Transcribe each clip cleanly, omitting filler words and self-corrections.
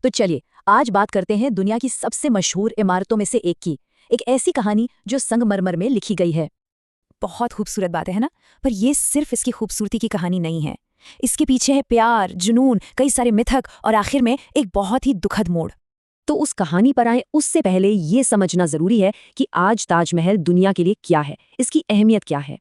तो चलिए आज बात करते हैं दुनिया की सबसे मशहूर इमारतों में से एक की, एक ऐसी कहानी जो संगमरमर में लिखी गई है। बहुत खूबसूरत बात है ना। पर ये सिर्फ इसकी खूबसूरती की कहानी नहीं है। इसके पीछे है प्यार, जुनून, कई सारे मिथक और आखिर में एक बहुत ही दुखद मोड़। तो उस कहानी पर आए उससे पहले ये समझना जरूरी है कि आज ताजमहल दुनिया के लिए क्या है, इसकी अहमियत क्या है।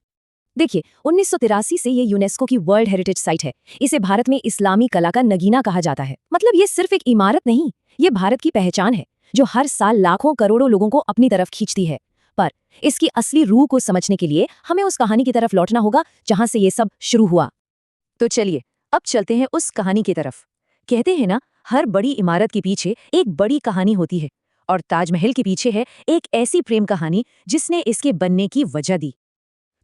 देखिए, 1983 से ये यूनेस्को की वर्ल्ड हेरिटेज साइट है। इसे भारत में इस्लामी कला का नगीना कहा जाता है। मतलब ये सिर्फ एक इमारत नहीं, ये भारत की पहचान है जो हर साल लाखों करोड़ों लोगों को अपनी तरफ खींचती है। पर इसकी असली रूह को समझने के लिए हमें उस कहानी की तरफ लौटना होगा जहां से ये सब शुरू हुआ। तो चलिए अब चलते हैं उस कहानी की तरफ। कहते हैं ना, हर बड़ी इमारत के पीछे एक बड़ी कहानी होती है, और ताजमहल के पीछे है एक ऐसी प्रेम कहानी जिसने इसके बनने की वजह दी।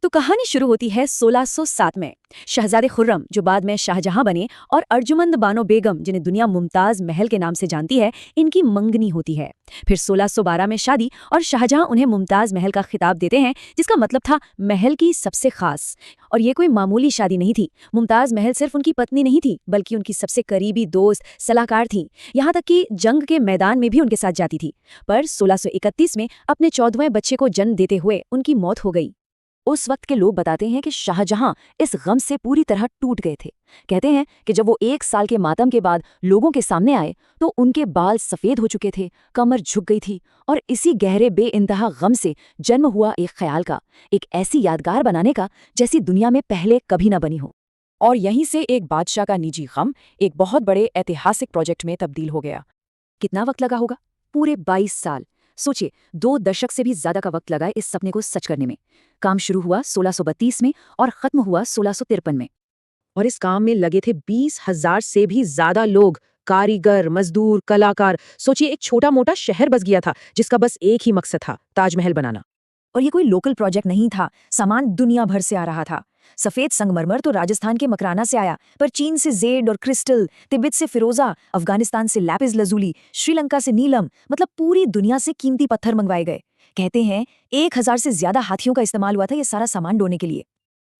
तो कहानी शुरू होती है 1607 में। शहजादे खुर्रम, जो बाद में शाहजहां बने, और अर्जुमंद बानो बेगम, जिन्हें दुनिया मुमताज महल के नाम से जानती है, इनकी मंगनी होती है। फिर 1612 में शादी, और शाहजहां उन्हें मुमताज महल का खिताब देते हैं, जिसका मतलब था महल की सबसे खास। और ये कोई मामूली शादी नहीं थी। मुमताज महल सिर्फ उनकी पत्नी नहीं थी, बल्कि उनकी सबसे करीबी दोस्त, सलाहकार थी। यहाँ तक कि जंग के मैदान में भी उनके साथ जाती थी। पर 1631 में अपने 14वें बच्चे को जन्म देते हुए उनकी मौत हो गई। उस वक्त के लोग बताते हैं कि शाहजहां इस गम से पूरी तरह टूट गए थे। कहते हैं कि जब वो 1 साल के मातम के बाद लोगों के सामने आए तो उनके बाल सफेद हो चुके थे, कमर झुक गई थी, और इसी गहरे बेइंतहा गम से जन्म हुआ एक ख्याल का, एक ऐसी यादगार बनाने का जैसी दुनिया में पहले कभी न बनी हो। और यहीं से एक बादशाह का निजी गम एक बहुत बड़े ऐतिहासिक प्रोजेक्ट में तब्दील हो गया। कितना वक्त लगा होगा? पूरे 22 साल। सोचिए, 2 दशक से भी ज्यादा का वक्त लगा इस सपने को सच करने में। काम शुरू हुआ 1632 में और खत्म हुआ 1653 में। और इस काम में लगे थे 20,000 से भी ज्यादा लोग, कारीगर, मजदूर, कलाकार। सोचिए, एक छोटा मोटा शहर बस गया था जिसका बस एक ही मकसद था, ताजमहल बनाना। और ये कोई लोकल प्रोजेक्ट नहीं था, सामान दुनिया भर से आ रहा था। सफेद संगमरमर तो राजस्थान के मकराना से आया, पर चीन से जेड और क्रिस्टल, तिब्बत से फिरोजा, अफगानिस्तान से लैपिस लजूली, श्रीलंका से नीलम, मतलब पूरी दुनिया से कीमती पत्थर मंगवाए गए। कहते हैं 1000 से ज्यादा हाथियों का इस्तेमाल हुआ था ये सारा सामान ढोने के लिए।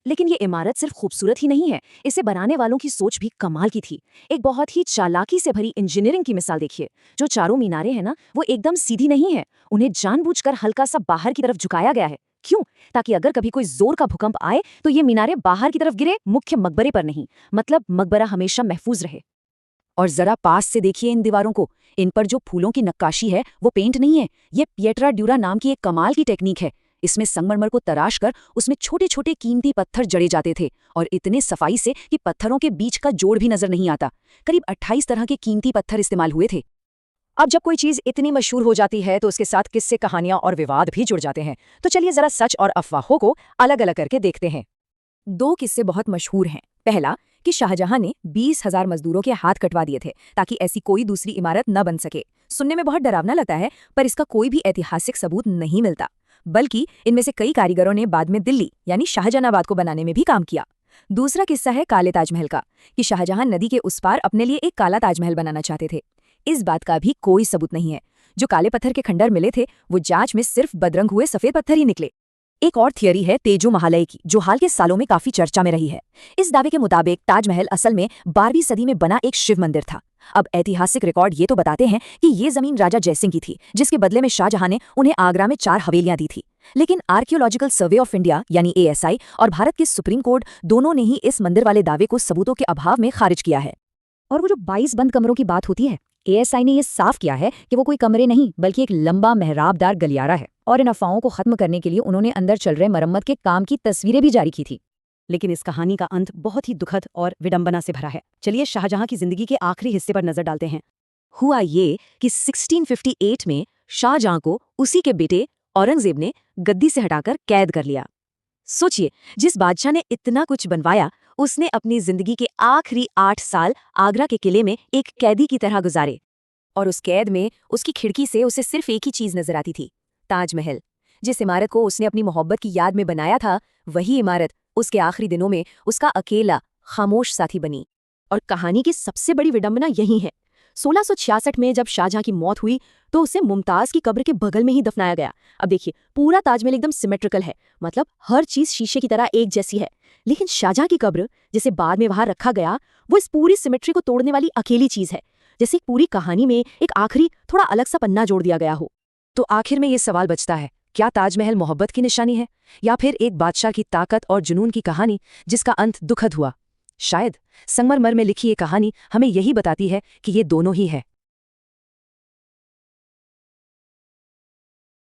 लेकिन ये इमारत सिर्फ खूबसूरत ही नहीं है, इसे बनाने वालों की सोच भी कमाल की थी। एक बहुत ही चालाकी से भरी इंजीनियरिंग की मिसाल देखिए। जो चारों मीनारें हैं ना, वो एकदम सीधी नहीं है, उन्हें जानबूझकर हल्का सा बाहर की तरफ झुकाया गया है। क्यों? ताकि अगर कभी कोई जोर का भूकंप आए तो ये मीनारें बाहर की तरफ गिरे, मुख्य मकबरे पर नहीं। मतलब मकबरा हमेशा महफूज रहे। और जरा पास से देखिए इन दीवारों को। इन पर जो फूलों की नक्काशी है वो पेंट नहीं है, ये पिएट्रा ड्यूरा नाम की एक कमाल की टेक्निक है। इसमें संगमरमर को तराश कर उसमें छोटे छोटे कीमती पत्थर जड़े जाते थे, और इतने सफाई से कि पत्थरों के बीच का जोड़ भी नजर नहीं आता। करीब 28 तरह के कीमती पत्थर इस्तेमाल हुए थे। अब जब कोई चीज इतनी मशहूर हो जाती है तो उसके साथ किस्से, कहानियां और विवाद भी जुड़ जाते हैं। तो चलिए जरा सच और अफवाहों को अलग अलग करके देखते हैं। 2 किस्से बहुत मशहूर हैं। पहला कि शाहजहां ने 20,000 मजदूरों के हाथ कटवा दिए थे ताकि ऐसी कोई दूसरी इमारत न बन सके। सुनने में बहुत डरावना लगता है, पर इसका कोई भी ऐतिहासिक सबूत नहीं मिलता। बल्कि इनमें से कई कारीगरों ने बाद में दिल्ली यानी शाहजहानाबाद को बनाने में भी काम किया। दूसरा किस्सा है काले ताजमहल का, कि शाहजहां नदी के उस पार अपने लिए एक काला ताजमहल बनाना चाहते थे। इस बात का भी कोई सबूत नहीं है। जो काले पत्थर के खंडर मिले थे वो जांच में सिर्फ बदरंग हुए सफेद पत्थर ही निकले। एक और थियरी है तेजो महालय की, जो हाल के सालों में काफी चर्चा में रही है। इस दावे के मुताबिक ताजमहल असल में 12वीं सदी में बना एक शिव मंदिर था। अब ऐतिहासिक रिकॉर्ड ये तो बताते हैं कि ये जमीन राजा जयसिंह की थी, जिसके बदले में शाहजहां ने उन्हें आगरा में 4 हवेलियां दी थी। लेकिन आर्कियोलॉजिकल सर्वे ऑफ इंडिया यानी ASI और भारत के सुप्रीम कोर्ट दोनों ने ही इस मंदिर वाले दावे को सबूतों के अभाव में खारिज किया है। और वो जो 22 बंद कमरों की बात होती है, ASI ने यह साफ किया है कि वो कोई कमरे नहीं बल्कि एक लंबा मेहराबदार गलियारा है। और इन अफवाहों को खत्म करने के लिए उन्होंने अंदर चल रहे मरम्मत के काम की तस्वीरें भी जारी की थी। लेकिन इस कहानी का अंत बहुत ही दुखद और विडंबना से भरा है। चलिए शाहजहां की जिंदगी के आखिरी हिस्से पर नजर डालते हैं। हुआ ये कि 1658 में शाहजहां को उसी के बेटे औरंगजेब ने गद्दी से हटाकर कैद कर लिया। सोचिए, जिस बादशाह ने इतना कुछ बनवाया, उसने अपनी जिंदगी के आखिरी 8 साल आगरा के किले में एक कैदी की तरह गुजारे। और उस कैद में उसकी खिड़की से उसे सिर्फ एक ही चीज नजर आती थी, ताजमहल। जिस इमारत को उसने अपनी मोहब्बत की याद में बनाया था, वही इमारत उसके आखिरी दिनों में उसका अकेला खामोश साथी बनी। और कहानी की सबसे बड़ी विडंबना यही है। 1666 में जब शाहजहां की मौत हुई तो उसे मुमताज की कब्र के बगल में ही दफनाया गया। अब देखिए, पूरा ताजमहल एकदम सिमेट्रिकल है, मतलब हर चीज शीशे की तरह एक जैसी है। लेकिन शाहजहां की कब्र, जिसे बाद में वहां रखा गया, वो इस पूरी सिमेट्री को तोड़ने वाली अकेली चीज है। जैसे पूरी कहानी में एक आखिरी थोड़ा अलग सा पन्ना जोड़ दिया गया हो। तो आखिर में ये सवाल बचता है, क्या ताजमहल मोहब्बत की निशानी है या फिर एक बादशाह की ताकत और जुनून की कहानी जिसका अंत दुखद हुआ? शायद संगमरमर में लिखी ये कहानी हमें यही बताती है कि ये दोनों ही है।